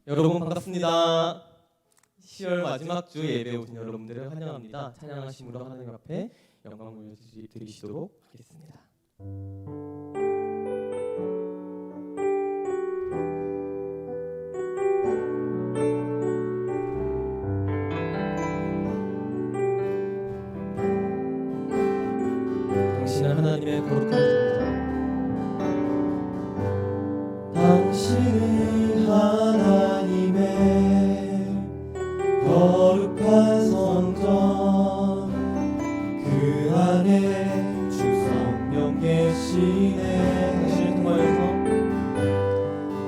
여러분 반갑습니다. 10월 마지막 주 예배 오신 여러분들을 환영합니다. 찬양하심으로 하나님 앞에 영광 올려드리시도록 하겠습니다. 당신은 하나님의 거룩한 성전, 당신은 하나님의 거룩한 성전, 그 안에 주 성령 계시네.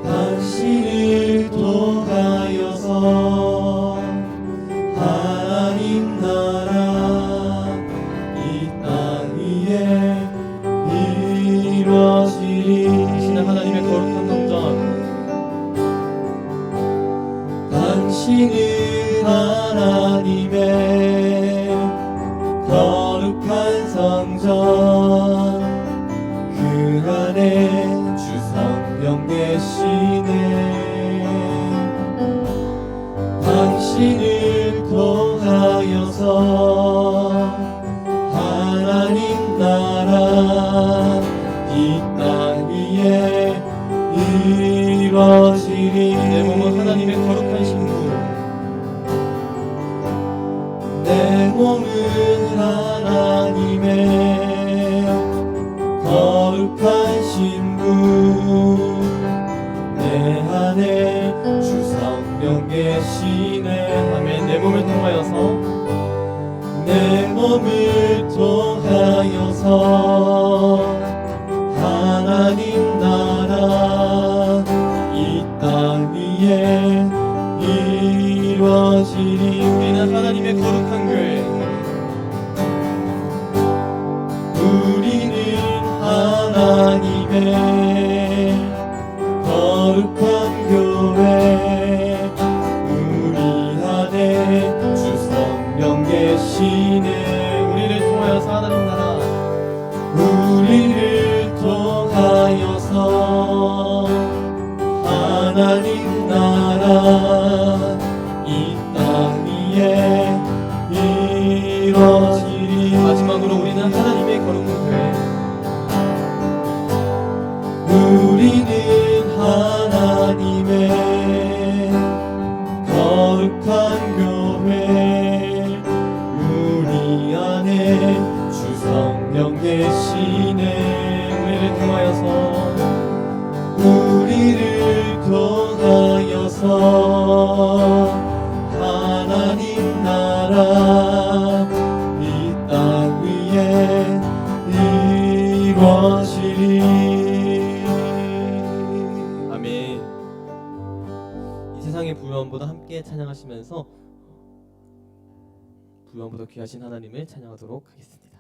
당신을 통하여서 하나님 나라 이 땅 위에 이루어지리. 당신은 하나님의 거룩한 성전, 당신은 하나님의 거룩한 성전, 그 안에 주 성령 계시네. 당신을 통하여서 하나님 나라 이 땅 위에 이루어지리. 내 몸은 하나님의 거룩한 신부, 내 몸은 하나님의 거룩한 신부, 내 안에 주 성령 계시네. 아멘. 내 몸을 통하여서 내 몸을 통하여서 하나님 나라 이 땅 위에 이루어지리. 우리는 하나님의 거룩한 교회, 우리는 하나님의 거룩한 교회, 우리 안에 주 성령 계시네. 우리를 통하여서 하나님 나라, 우리를 통하여서 하나님 나라 이 땅 위에 이루어지리. 마지막으로 우리는 하나님의 거룩한 교회, 우리는 하나님의 거룩한 교회, 우리 안에 주 성령 계시네. 우리를 통하여서 우리를 통하여서 하나님 나라 이 땅 위에 이루어지리. 아멘. 이 세상의 부유함보다 함께 찬양하시면서 부유함보다 귀하신 하나님을 찬양하도록 하겠습니다.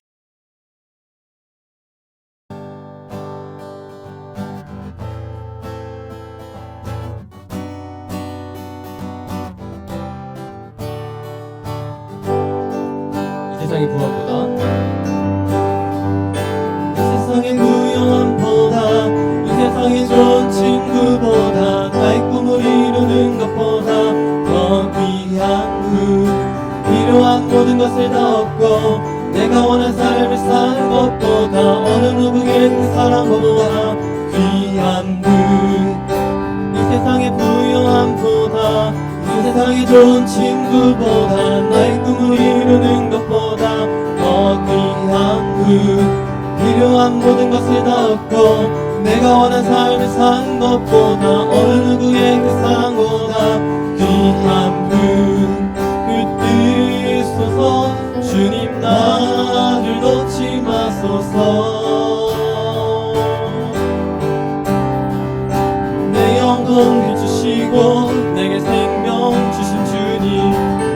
이 세상의 부유함보다, 이 세상의 부유함보다, 이 세상의 좋은 친구보다, 나의 꿈을 이루는 것보다 더 귀한 그 필요한 모든 것을 다 얻고 내가 원한 삶을 사는 것보다 어느 누구의 그 사랑보다 귀한 그, 이 세상의 부유함보다, 이 세상의 좋은 친구보다, 나의 꿈을 이루는 것보다 더 귀한 그 필요한 모든 것을 다 얻고 내가 원한 삶을 사는 것보다 어느 누구의 그 사랑보다 귀한 그 뜻소서. 주님 나를 놓지 마소서. 내 영혼 해주시고 내게 생명 주신 주님,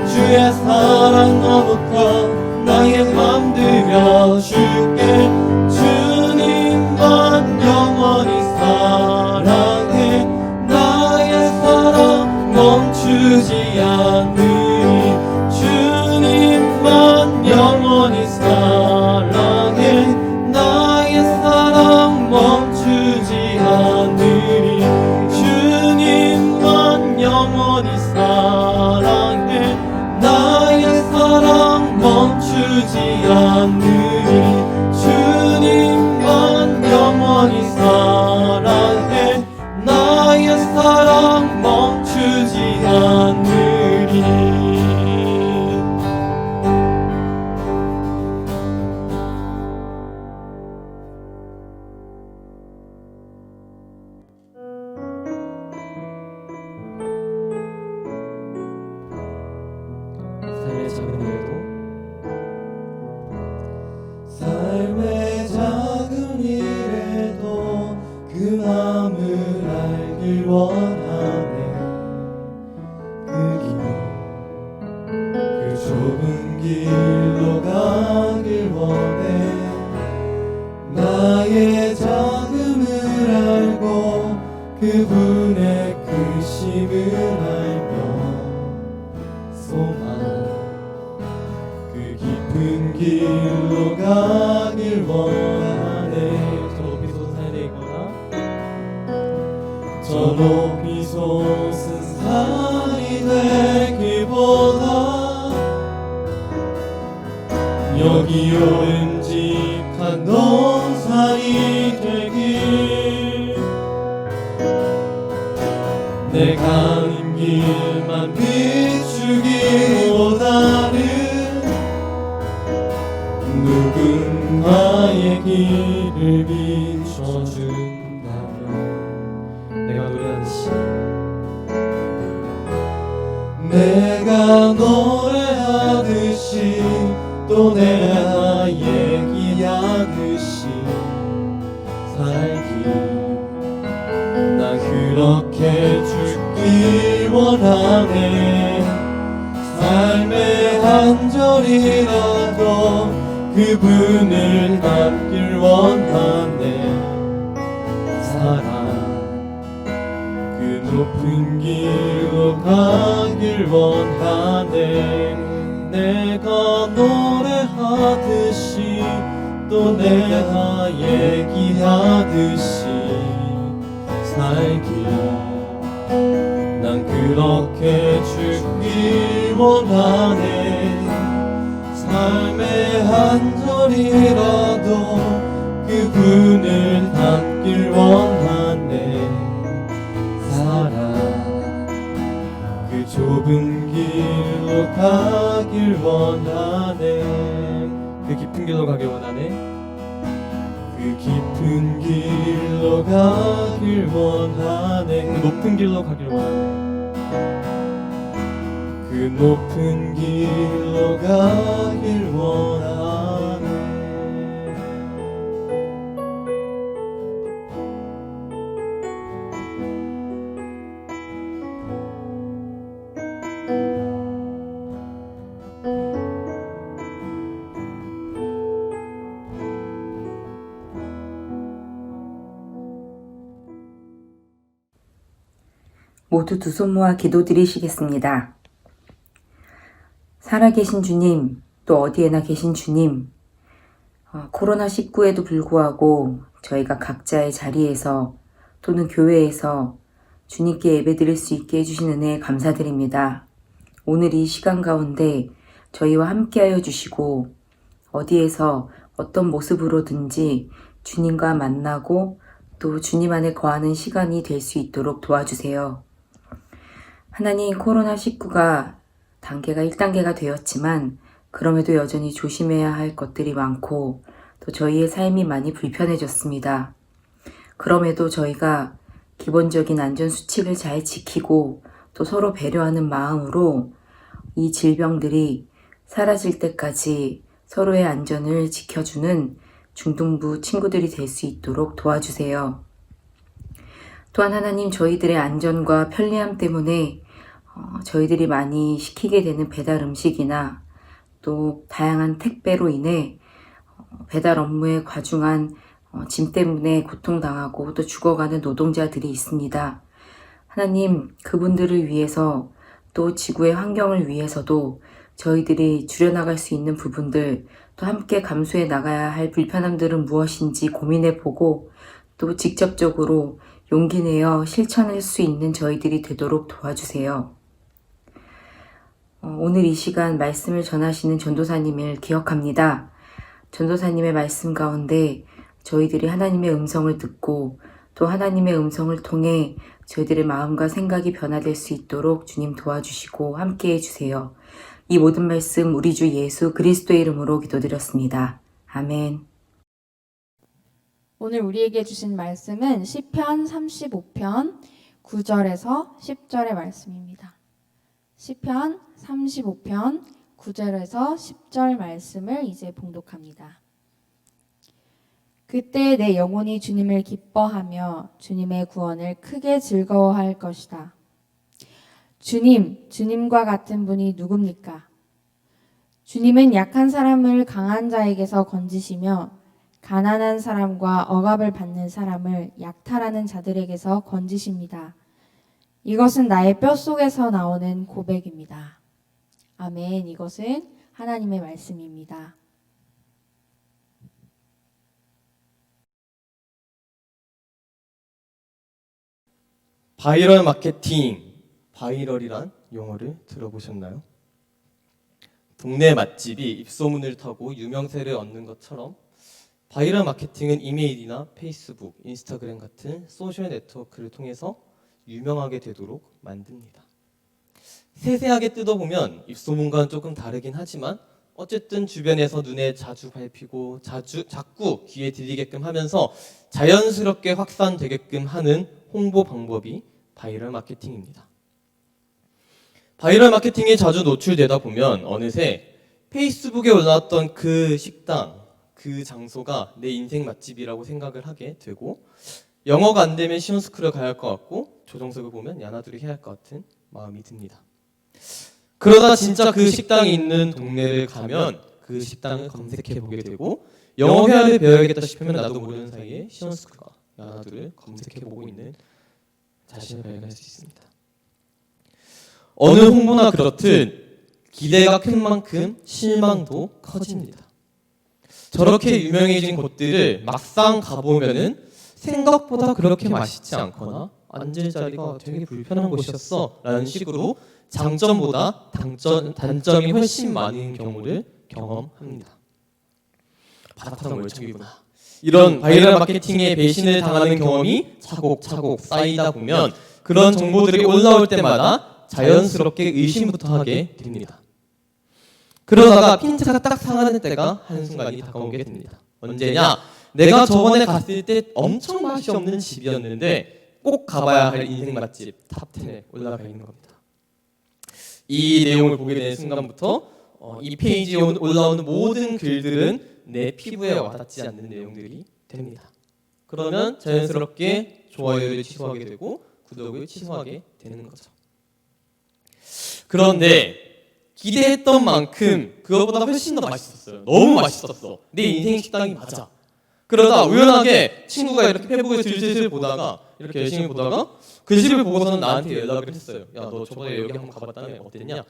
주의 사랑 너무 커 나의 맘 들여줄게. 주님만 영원히 사랑해, 나의 사랑 멈추지 않으리. 주님만 영원히 사랑해, 나의 사랑 멈추지 않으리. 주님만 영원히 영원히 사랑해 나의 사랑 멈추지 않으리 삶의 작은 일에도 삶의 작은 일에도 그 마음을 알길 원하네 그 좁은 길로 가길 원해 나의 작음을 알고 그분의 크심을 알며 소망 그 깊은 길로 가길 원하네 저 높이 솟아야 되거나 저 높이 솟은 산이 되기보다 여기 오름직한 동산이 되길 내 가는 길만 비추기보다는 누군가의 길을 비춰준다면 내가 노래하듯이 내가 노래하듯이 또 내가 얘기하듯이 살기 난 그렇게 죽기 원하네 삶의 한 절이라도 그분을 닮길 원하네 사랑 그 높은 길로 가길 원하네 내가 노래하듯이 또 내가 얘기하듯이 살기 난 그렇게 죽길 원하네 삶의 한 절이라도 그분을 닮길 원하네 사랑 그 좁은 길로 가길 원하네 그 깊은 길로 가길 원하네 그 깊은 길로 가길 원하네 그 높은 길로 가길 원하네 그 높은 길로 가길 원하네 모두 두 손 모아 기도드리시겠습니다. 살아계신 주님, 또 어디에나 계신 주님, 코로나19에도 불구하고 저희가 각자의 자리에서 또는 교회에서 주님께 예배드릴 수 있게 해주신 은혜에 감사드립니다. 오늘 이 시간 가운데 저희와 함께하여 주시고 어디에서 어떤 모습으로든지 주님과 만나고 또 주님 안에 거하는 시간이 될 수 있도록 도와주세요. 하나님, 코로나19가 단계가 1단계가 되었지만 그럼에도 여전히 조심해야 할 것들이 많고 또 저희의 삶이 많이 불편해졌습니다. 그럼에도 저희가 기본적인 안전수칙을 잘 지키고 또 서로 배려하는 마음으로 이 질병들이 사라질 때까지 서로의 안전을 지켜주는 중등부 친구들이 될 수 있도록 도와주세요. 또한 하나님, 저희들의 안전과 편리함 때문에 저희들이 많이 시키게 되는 배달 음식이나 또 다양한 택배로 인해 배달 업무에 과중한 짐 때문에 고통당하고 또 죽어가는 노동자들이 있습니다. 하나님, 그분들을 위해서 또 지구의 환경을 위해서도 저희들이 줄여나갈 수 있는 부분들, 또 함께 감수해 나가야 할 불편함들은 무엇인지 고민해보고 또 직접적으로 용기 내어 실천할 수 있는 저희들이 되도록 도와주세요. 오늘 이 시간 말씀을 전하시는 전도사님을 기억합니다. 전도사님의 말씀 가운데 저희들이 하나님의 음성을 듣고 또 하나님의 음성을 통해 저희들의 마음과 생각이 변화될 수 있도록 주님 도와주시고 함께해 주세요. 이 모든 말씀 우리 주 예수 그리스도의 이름으로 기도드렸습니다. 아멘. 오늘 우리에게 주신 말씀은 시편 35편 9절에서 10절의 말씀입니다. 시편 35편 9절에서 10절 말씀을 이제 봉독합니다. 그때 내 영혼이 주님을 기뻐하며 주님의 구원을 크게 즐거워할 것이다. 주님과 같은 분이 누굽니까? 주님은 약한 사람을 강한 자에게서 건지시며 가난한 사람과 억압을 받는 사람을 약탈하는 자들에게서 건지십니다. 이것은 나의 뼛속에서 나오는 고백입니다. 아멘. 이것은 하나님의 말씀입니다. 바이럴 마케팅, 바이럴이란 용어를 들어보셨나요? 동네 맛집이 입소문을 타고 유명세를 얻는 것처럼 바이럴 마케팅은 이메일이나 페이스북, 인스타그램 같은 소셜 네트워크를 통해서 유명하게 되도록 만듭니다. 세세하게 뜯어보면 입소문과는 조금 다르긴 하지만 어쨌든 주변에서 눈에 자주 밟히고 자꾸 귀에 들리게끔 하면서 자연스럽게 확산되게끔 하는 홍보 방법이 바이럴 마케팅입니다. 바이럴 마케팅에 자주 노출되다 보면 어느새 페이스북에 올라왔던 그 식당, 그 장소가 내 인생 맛집이라고 생각을 하게 되고 영어가 안 되면 시온스쿨을 가야 할 것 같고 조정석을 보면 야나두를 해야 할 것 같은 마음이 듭니다. 그러다 진짜 그 식당이 있는 동네를 가면 그 식당을 검색해 보게 되고 영어 회화를 배워야겠다 싶으면 나도 모르는 사이에 시온스쿨과 야나두를 검색해 보고 있는 자신을 발견할 수 있습니다. 어느 홍보나 그렇듯 기대가 큰 만큼 실망도 커집니다. 저렇게 유명해진 곳들을 막상 가보면은 생각보다 그렇게 맛있지 않거나 앉을 자리가 되게 불편한 곳이었어 라는 식으로 장점보다 단점이 훨씬 많은 경우를 경험합니다. 바닥하던 멀쩡이구나. 이런 바이럴 마케팅에 배신을 당하는 경험이 차곡차곡 쌓이다 보면 그런 정보들이 올라올 때마다 자연스럽게 의심부터 하게 됩니다. 그러다가 핀트가 딱 상하는 때가 한순간이 다가오게 됩니다. 언제냐? 내가 저번에 갔을 때 엄청 맛이 없는 집이었는데 꼭 가봐야 할 인생 맛집 탑 10에 올라가 있는 겁니다. 이 내용을 보게 되는 순간부터 이 페이지에 올라오는 모든 글들은 내 피부에 와닿지 않는 내용들이 됩니다. 그러면 자연스럽게 좋아요를 취소하게 되고 구독을 취소하게 되는 거죠. 그런데 기대했던 만큼 그거보다 훨씬 더 맛있었어요. 너무 맛있었어. 내 인생 식당이 맞아. 그러다 우연하게 친구가 이렇게 페북을 슬슬 보다가 이렇게 열심히 보다가 그 집을 보고서는 나한테 연락을 했어요. 야, 너 저번에 여기 한번 가봤다며 어땠냐?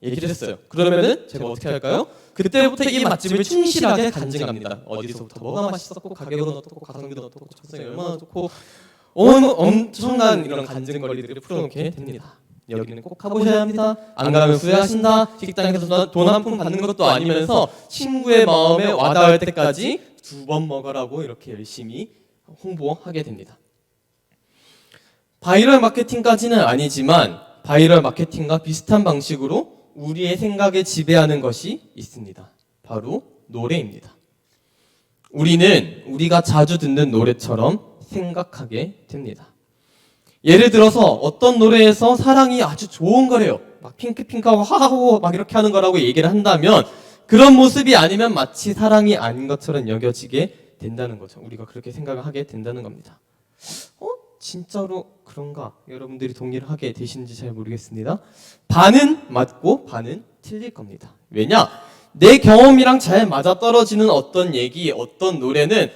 얘기를 했어요. 그러면은 제가 어떻게 할까요? 그때부터 이 맛집을 충실하게 간증합니다. 어디서부터 뭐가 맛있었고 가격은 어떻고 가성비는 어떻고 적성이 얼마나 좋고 엄청난 이런 간증거리들을 풀어놓게 됩니다. 여기는 꼭 가보셔야 합니다. 안 가면 후회하신다. 식당에서 돈 한 푼 받는 것도 아니면서 친구의 마음에 와닿을 때까지 2번 먹으라고 이렇게 열심히 홍보하게 됩니다. 바이럴 마케팅까지는 아니지만 바이럴 마케팅과 비슷한 방식으로 우리의 생각을 지배하는 것이 있습니다. 바로 노래입니다. 우리는 우리가 자주 듣는 노래처럼 생각하게 됩니다. 예를 들어서 어떤 노래에서 사랑이 아주 좋은 거래요. 막 핑크핑크하고 하하고 막 이렇게 하는 거라고 얘기를 한다면 그런 모습이 아니면 마치 사랑이 아닌 것처럼 여겨지게 된다는 거죠. 우리가 그렇게 생각을 하게 된다는 겁니다. 진짜로 그런가? 여러분들이 동의를 하게 되시는지 잘 모르겠습니다. 반은 맞고 반은 틀릴 겁니다. 왜냐? 내 경험이랑 잘 맞아떨어지는 어떤 얘기, 어떤 노래는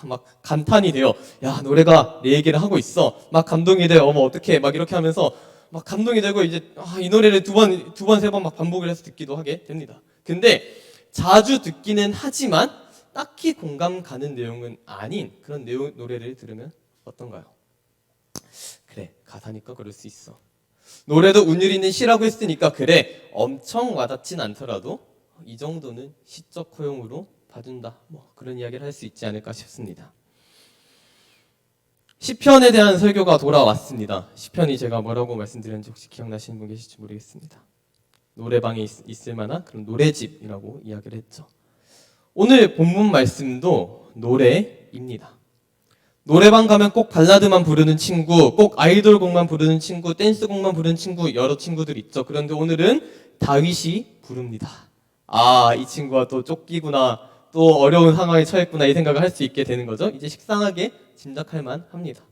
막 감탄이 돼요. 야, 노래가 내 얘기를 하고 있어. 막 감동이 돼요. 어머 어떡해. 막 이렇게 하면서 막 감동이 되고 이제 이 노래를 두 번, 세 번 막 반복을 해서 듣기도 하게 됩니다. 근데 자주 듣기는 하지만 딱히 공감 가는 내용은 아닌 그런 노래를 들으면 어떤가요? 그래, 가사니까 그럴 수 있어. 노래도 운율 있는 시라고 했으니까 그래, 엄청 와닿진 않더라도 이 정도는 시적 허용으로 봐준다. 뭐 그런 이야기를 할 수 있지 않을까 싶습니다. 시편에 대한 설교가 돌아왔습니다. 시편이 제가 뭐라고 말씀드렸는지 혹시 기억나시는 분 계실지 모르겠습니다. 노래방에 있을 만한 그런 노래집이라고 이야기를 했죠. 오늘 본문 말씀도 노래입니다. 노래방 가면 꼭 발라드만 부르는 친구, 꼭 아이돌곡만 부르는 친구, 댄스곡만 부르는 친구, 여러 친구들 있죠. 그런데 오늘은 다윗이 부릅니다. 아, 이 친구가 또 쫓기구나, 또 어려운 상황에 처했구나, 이 생각을 할 수 있게 되는 거죠. 이제 식상하게 짐작할 만합니다.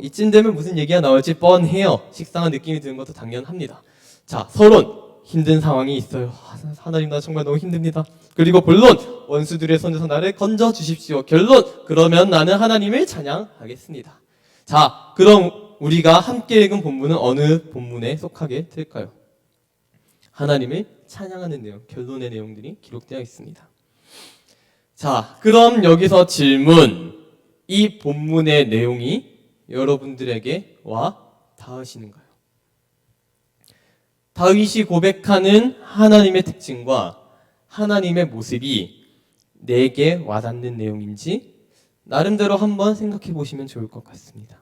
이쯤 되면 무슨 얘기가 나올지 뻔해요. 식상한 느낌이 드는 것도 당연합니다. 자, 서론. 힘든 상황이 있어요. 하나님, 나 정말 너무 힘듭니다. 그리고 본론, 원수들의 손에서 나를 건져 주십시오. 결론, 그러면 나는 하나님을 찬양하겠습니다. 자, 그럼 우리가 함께 읽은 본문은 어느 본문에 속하게 될까요? 하나님을 찬양하는 내용, 결론의 내용들이 기록되어 있습니다. 자, 그럼 여기서 질문. 이 본문의 내용이 여러분들에게 와 닿으시는가요? 다윗이 고백하는 하나님의 특징과 하나님의 모습이 내게 와닿는 내용인지 나름대로 한번 생각해 보시면 좋을 것 같습니다.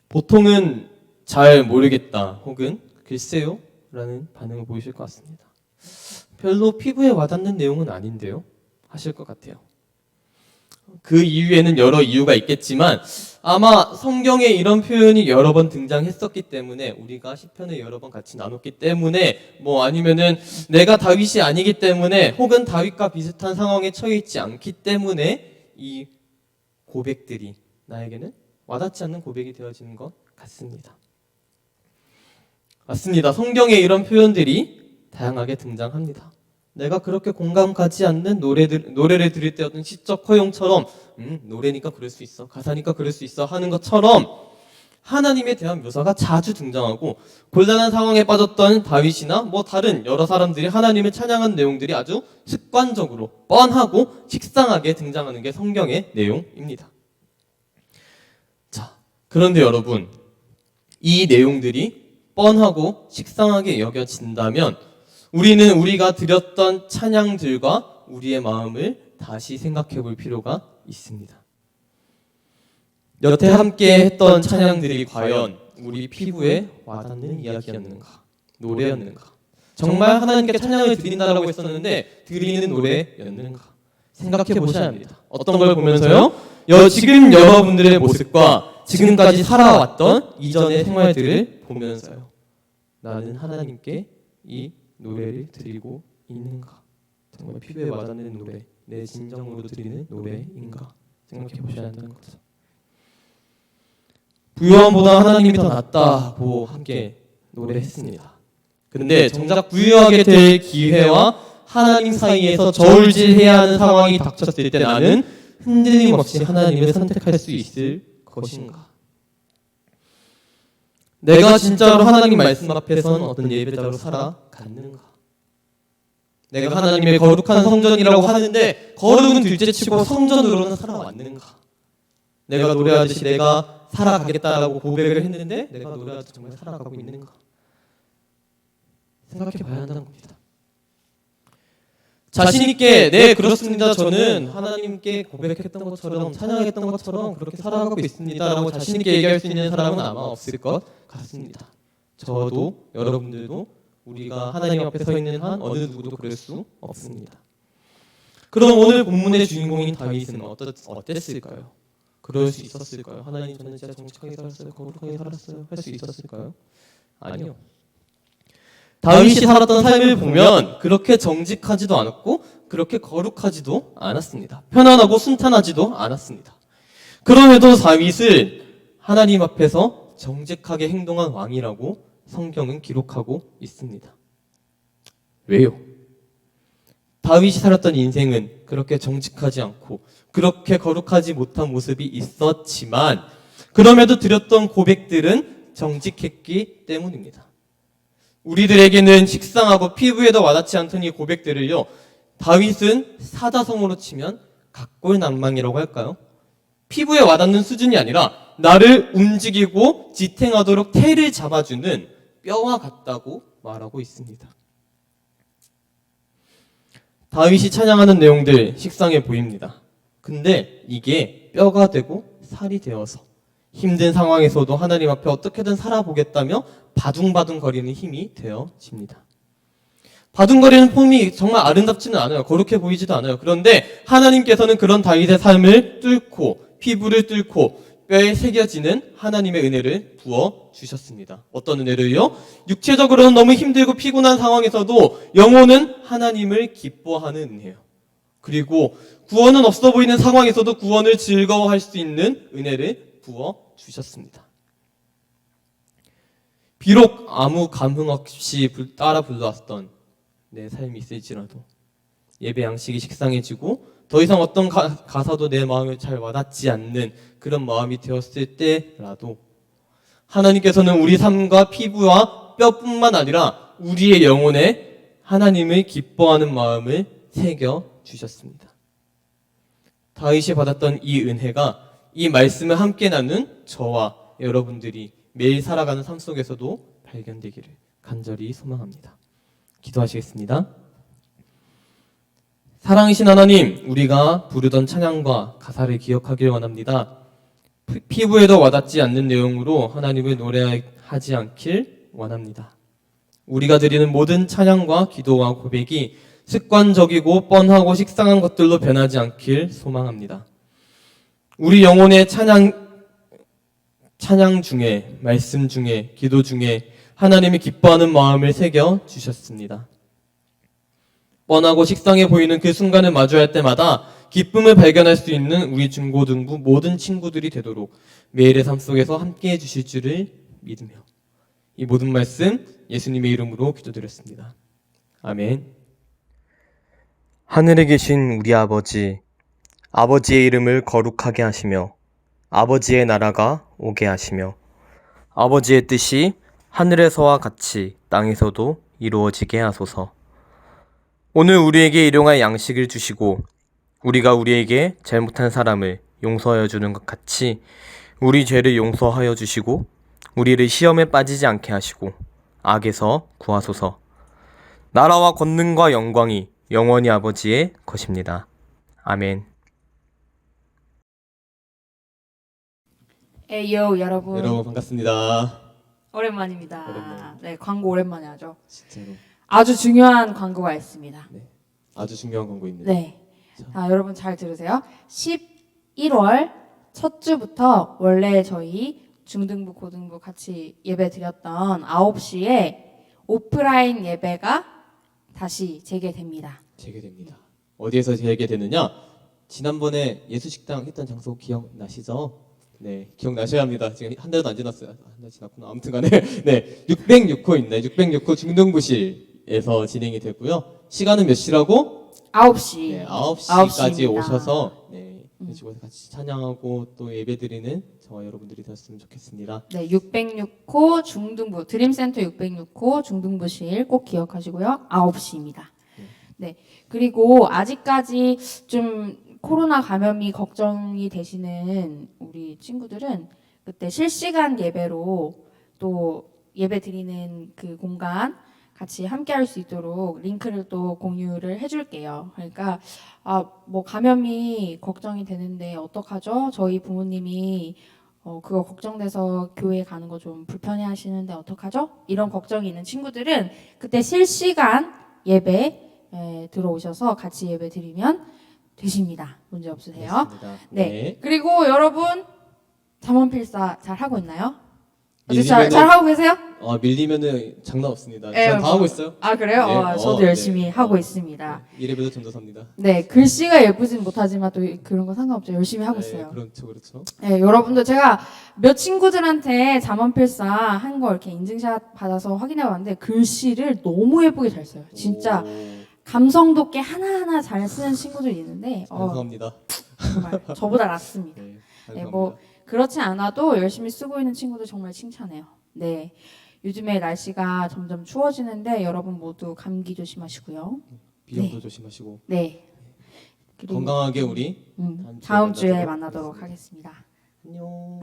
보통은 잘 모르겠다 혹은 글쎄요 라는 반응을 보이실 것 같습니다. 별로 피부에 와닿는 내용은 아닌데요 하실 것 같아요. 그 이유에는 여러 이유가 있겠지만 아마 성경에 이런 표현이 여러 번 등장했었기 때문에, 우리가 시편을 여러 번 같이 나눴기 때문에, 뭐 아니면은 내가 다윗이 아니기 때문에, 혹은 다윗과 비슷한 상황에 처해 있지 않기 때문에 이 고백들이 나에게는 와닿지 않는 고백이 되어지는 것 같습니다. 맞습니다. 성경에 이런 표현들이 다양하게 등장합니다. 내가 그렇게 공감 가지 않는 노래를 들을 때 어떤 시적 허용처럼 노래니까 그럴 수 있어, 가사니까 그럴 수 있어 하는 것처럼 하나님에 대한 묘사가 자주 등장하고, 곤란한 상황에 빠졌던 다윗이나 뭐 다른 여러 사람들이 하나님을 찬양한 내용들이 아주 습관적으로 뻔하고 식상하게 등장하는 게 성경의 내용입니다. 자, 그런데 여러분, 이 내용들이 뻔하고 식상하게 여겨진다면 우리는 우리가 드렸던 찬양들과 우리의 마음을 다시 생각해 볼 필요가 있습니다. 여태 함께 했던 찬양들이 과연 우리 피부에 와닿는 이야기였는가, 노래였는가, 정말 하나님께 찬양을 드린다라고 했었는데 드리는 노래였는가 생각해 보셔야 합니다. 어떤 걸 보면서요? 지금 여러분들의 모습과 지금까지 살아왔던 이전의 생활들을 보면서요, 나는 하나님께 이 노래를 드리고 있는가? 정말 피부에 와닿는 노래, 내 진정으로 드리는 노래인가? 생각해 보셔야 한다는 거죠. 부유함보다 하나님이 더 낫다고 함께 노래했습니다. 근데 정작 부유하게 될 기회와 하나님 사이에서 저울질해야 하는 상황이 닥쳤을 때 나는 흔들림 없이 하나님을 선택할 수 있을 것인가? 내가 진짜로 하나님 말씀 앞에선 어떤 예배자로 살아갔는가? 내가 하나님의 거룩한 성전이라고 하는데 거룩은 둘째치고 성전으로는 살아왔는가? 내가 노래하듯이 내가 살아가겠다라고 고백을 했는데 내가 노래하듯이 정말 살아가고 있는가? 생각해 봐야 한다는 겁니다. 자신 있게 네 그렇습니다. 저는 하나님께 고백했던 것처럼 찬양했던 것처럼 그렇게 살아가고 있습니다라고 자신 있게 얘기할 수 있는 사람은 아마 없을 것 같습니다. 저도 여러분들도 우리가 하나님 앞에 서 있는 한 어느 누구도 그럴 수 없습니다. 그럼 오늘 본문의 주인공인 다윗은 어땠을까요? 그럴 수 있었을까요? 하나님, 저는 진짜 정직하게 살았어요, 거룩하게 살았어요 할 수 있었을까요? 아니요. 다윗이 살았던 삶을 보면 그렇게 정직하지도 않았고 그렇게 거룩하지도 않았습니다. 편안하고 순탄하지도 않았습니다. 그럼에도 다윗을 하나님 앞에서 정직하게 행동한 왕이라고 성경은 기록하고 있습니다. 왜요? 다윗이 살았던 인생은 그렇게 정직하지 않고 그렇게 거룩하지 못한 모습이 있었지만 그럼에도 드렸던 고백들은 정직했기 때문입니다. 우리들에게는 식상하고 피부에도 와닿지 않던 이 고백들을요, 다윗은 사자성어로 치면 각골낭망이라고 할까요? 피부에 와닿는 수준이 아니라 나를 움직이고 지탱하도록 태를 잡아주는 뼈와 같다고 말하고 있습니다. 다윗이 찬양하는 내용들 식상해 보입니다. 근데 이게 뼈가 되고 살이 되어서 힘든 상황에서도 하나님 앞에 어떻게든 살아보겠다며 바둥바둥 거리는 힘이 되어집니다. 바둥거리는 폼이 정말 아름답지는 않아요. 거룩해 보이지도 않아요. 그런데 하나님께서는 그런 다윗의 삶을 뚫고 피부를 뚫고 뼈에 새겨지는 하나님의 은혜를 부어 주셨습니다. 어떤 은혜를요? 육체적으로는 너무 힘들고 피곤한 상황에서도 영혼은 하나님을 기뻐하는 은혜예요. 그리고 구원은 없어 보이는 상황에서도 구원을 즐거워할 수 있는 은혜를 부어 주셨습니다. 비록 아무 감흥 없이 따라 불러왔던 내 삶이 있을지라도 예배 양식이 식상해지고 더 이상 어떤 가사도 내 마음에 잘 와닿지 않는 그런 마음이 되었을 때라도 하나님께서는 우리 삶과 피부와 뼈뿐만 아니라 우리의 영혼에 하나님을 기뻐하는 마음을 새겨 주셨습니다. 다윗이 받았던 이 은혜가 이 말씀을 함께 나눈 저와 여러분들이 매일 살아가는 삶 속에서도 발견되기를 간절히 소망합니다. 기도하시겠습니다. 사랑이신 하나님, 우리가 부르던 찬양과 가사를 기억하길 원합니다. 피부에도 와닿지 않는 내용으로 하나님을 노래하지 않길 원합니다. 우리가 드리는 모든 찬양과 기도와 고백이 습관적이고 뻔하고 식상한 것들로 변하지 않길 소망합니다. 우리 영혼의 찬양 중에, 말씀 중에, 기도 중에 하나님이 기뻐하는 마음을 새겨 주셨습니다. 뻔하고 식상해 보이는 그 순간을 마주할 때마다 기쁨을 발견할 수 있는 우리 중고등부 모든 친구들이 되도록 매일의 삶 속에서 함께해 주실 줄을 믿으며 이 모든 말씀 예수님의 이름으로 기도드렸습니다. 아멘. 하늘에 계신 우리 아버지, 아버지의 이름을 거룩하게 하시며 아버지의 나라가 오게 하시며 아버지의 뜻이 하늘에서와 같이 땅에서도 이루어지게 하소서. 오늘 우리에게 일용할 양식을 주시고 우리가 우리에게 잘못한 사람을 용서하여 주는 것 같이 우리 죄를 용서하여 주시고 우리를 시험에 빠지지 않게 하시고 악에서 구하소서. 나라와 권능과 영광이 영원히 아버지의 것입니다. 아멘. 에이요 여러분. 여러분 반갑습니다. 오랜만입니다. 오랜만입니다. 네, 광고 오랜만에 하죠. 진짜로. 아주 중요한 광고가 있습니다. 네. 아주 중요한 광고입니다. 네. 자, 여러분 잘 들으세요. 11월 첫 주부터 원래 저희 중등부, 고등부 같이 예배 드렸던 9시에 오프라인 예배가 다시 재개됩니다. 재개됩니다. 어디에서 재개되느냐? 지난번에 예수식당 했던 장소 기억나시죠? 네, 기억나셔야 합니다. 지금 한 달도 안 지났어요. 한 달 지났구나. 아무튼 간에 네, 606호 있네. 606호 중등부실에서 진행이 되고요. 시간은 몇 시라고? 9시. 네, 9시까지 9시입니다. 오셔서 네, 그리고 같이 찬양하고 또 예배드리는 저와 여러분들이 되었으면 좋겠습니다. 네, 606호 중등부, 드림센터 606호 중등부실 꼭 기억하시고요. 9시입니다. 네, 그리고 아직까지 좀 코로나 감염이 걱정이 되시는 우리 친구들은 그때 실시간 예배로 또 예배 드리는 그 공간 같이 함께 할 수 있도록 링크를 또 공유를 해줄게요. 그러니까 뭐 감염이 걱정이 되는데 어떡하죠? 저희 부모님이 그거 걱정돼서 교회 가는 거 좀 불편해 하시는데 어떡하죠? 이런 걱정이 있는 친구들은 그때 실시간 예배 들어오셔서 같이 예배 드리면 되십니다. 문제 없으세요? 맞습니다. 네. 그리고 여러분 잠원필사 잘 하고 있나요? 밀리면은- 잘 하고 계세요? 밀리면은 장난 없습니다. 네, 전 다 하고 있어요. 아 그래요? 네, 저도 네. 열심히 하고 있습니다. 이래봬도 전도사입니다. 네, 글씨가 예쁘진 못하지만 또 그런 거 상관없죠. 열심히 하고 네, 있어요. 그렇죠, 그렇죠. 네, 여러분들 제가 몇 친구들한테 잠원필사 한 거 이렇게 인증샷 받아서 확인해봤는데 글씨를 너무 예쁘게 잘 써요. 진짜 오, 감성 돋게 하나하나 잘 쓰는 친구들이 있는데 반성합니다. 정말 저보다 낫습니다. 네, 네, 반성합니다. 뭐 그렇지 않아도 열심히 쓰고 있는 친구들 정말 칭찬해요. 네, 요즘에 날씨가 점점 추워지는데 여러분 모두 감기 조심하시고요. 비염도 네. 조심하시고 네, 그리고 건강하게 우리 다음 주에 만나도록 만나도록 하겠습니다. 안녕.